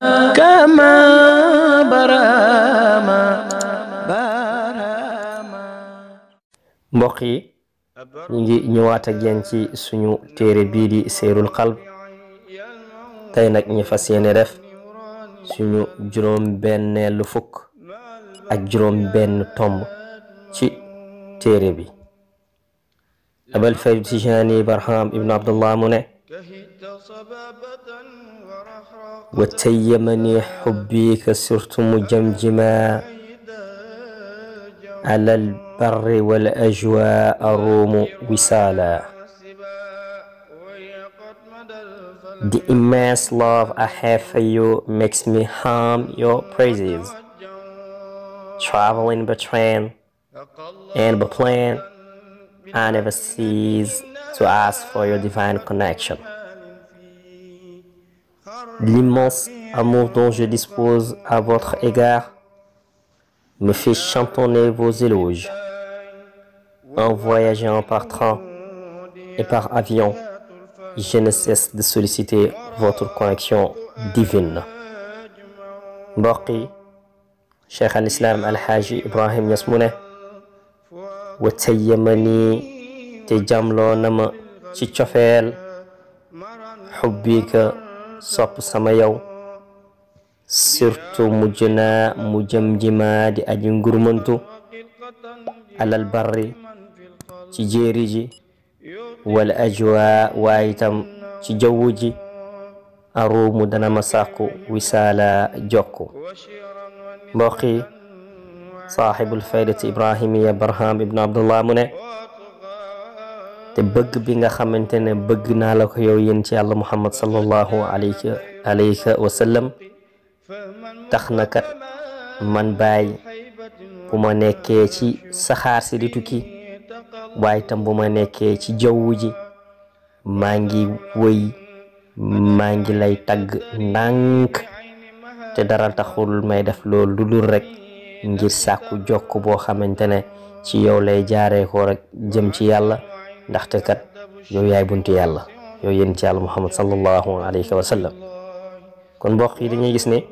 كما برهما برهما mbokk yi ñu ngi ñëwaat ak yéen ci suñu téere bii di Seyrul Qalb tey nag ñu fas yéene def suñu juróom benneelu fukk ak juróom benn tomb ci téere bi Abul Fayd Tijani Barham ibn Abdullah mu ne وتيمني حبيك صرت مجمجما على البر والأجواء أروم وصالا. The immense love I have for you makes me hum your praises. Traveling by train and by plane, I never cease to ask for your divine connection. L'immense amour dont je dispose à votre égard me fait chantonner vos éloges. En voyageant par train et par avion, je ne cesse de solliciter votre connexion divine. mbokk yi Cheikh al Islam Alxaaji Ibrahim Ñas mu ne wa tayyamani te jamloo na ma ci cofeel xubbika sopp sama yow surtout mujj naa mu jëm jimaa di aji ngurmantu alal barri ci jéeri ji wala ajwa waaye itam ci jawwu ji aruumu dana ma sàkku wisaala jokku mbokk yi saaxibul faydati ibrahimiya Barham ibn Abdullah mu ne te bëgg bi nga xamante ne bëgg naa la ko yow yéen ci yàlla Muhammad sallallahu alayhi wa sallam tax na kat man baay bu ma nekkee ci saxaar si di tukki waaye tam bu ma nekkee ci jawwu ji maa ngi wëy maa ngi lay tagg ndànk te dara taxul may def loolu lu dul rek ngir sàkku jokk boo xamante ne ci yow lay jaaree ko rek jëm ci yàlla ndaxte kat yow yaay buntu yàlla yow yéen ci yàlla Muhammad sallallahu alayhi wa sallam kon mbokk yi dañuy gis ne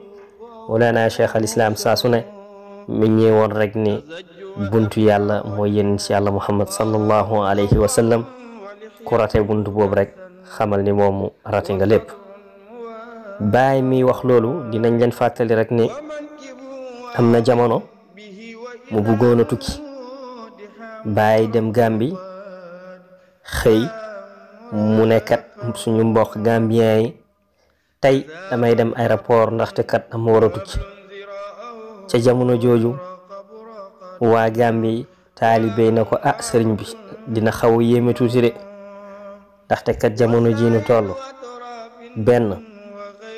Mawlana Cheikh al Islam saa su ne mi ñi woon rek ni buntu yàlla mooy yéen ci yàlla Muhammad sallallahu alayhi wa sallam ku rate buntu boobu rek xamal ni moomu rate nga lépp baay mi wax loolu dinañ leen fàttali rek ni am na jamono mu bëggoon a tukki baay dem Gàmbi xëy mu ne kat suñu mbokk gambien yi tey damay dem aéroport ndaxte kat dama war a tukki ca jamono jooju waa Gambi taalibe na ko sëriñ bi dina xaw a yéeme tuuti de ndaxte kat jamono ji nu toll benn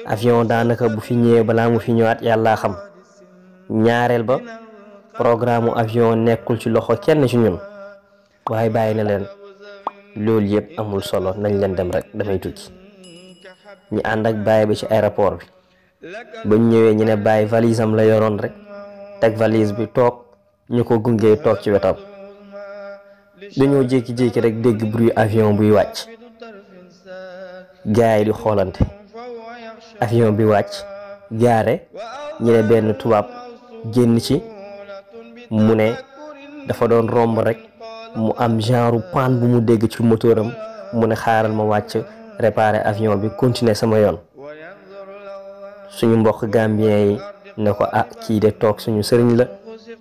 avion daanaka bu fi ñëwee balaa mu fi ñëwaat yàlla xam ñaareel ba programme avion nekkul ci loxo kenn ci ñun waaye bàyyi na leen loolu yëpp amul solo nañ leen dem rek damay tukki ñu ànd ak baay bi ci aéroport bi bañ ñëwee ñu ne baay valise am la yoroon rek teg valise bi toog ñu ko gungee toog ci wetam dañoo jékki-jékki rek dégg bruit avion buy wàcc gaay yi di xoolante avion bi wàcc gaare ñu ne benn tubaab génn ci mu ne dafa doon romb rek mu am genre panne bu mu dégg ci motoram mu ne xaaral ma wàcc réparer avion bi continuer sama yoon suñu mbokk gambien yi ne ko kii de toog suñu sëriñ la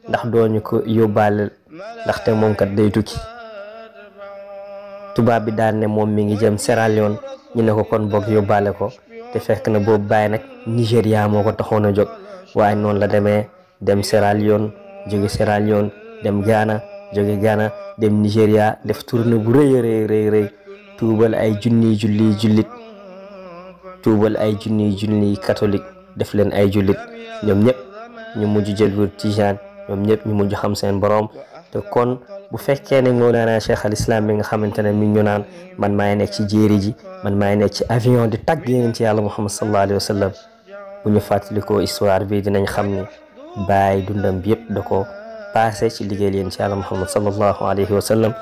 ndax dooñu ko yóbbaale ndaxte moom kat day tukki tubaab bi daan ne moom mi ngi jëm Sierra Leone ñu ne ko kon boog yóbbaale ko te fekk na boobu bàyyi nag Nigéria moo ko taxoon a jóg waaye noonu la demee dem Sierra Leone jóge Sierra Leone dem Ghana jóge Ghana dem Nigéria def tournée bu rëy tuubal ay junniy jullit tuubal ay junniy catholique def leen ay jullit ñoom ñëpp ñu mujj jël wir tijaan ñoom ñëpp ñu mujj xam seen borom te kon bu fekkee ne Mawlana Cheikh al Islam bi nga xamante ne mi ñu naan man maay nekk ci jéeri ji man maay nekk ci avion di tagg yéen ci yàlla Muhammad sallallahu alayhi wa sallam bu ñu fàttalikoo histoire bi dinañ xam ne baay dundam bi yëpp da ko passé ci liggéey yéen ci yàlla Muhammad sallallahu alayhi wa sallam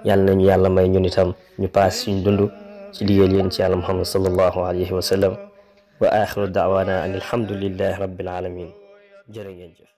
yàlla nañu yàlla may ñun itam ñu passé suñ dund ci liggéey yéen ci yàlla Muhammad sallallahu alayhi wa sallam wa axiru daawana an alhamdulillahi rabbil alamin jërë ngeen jëf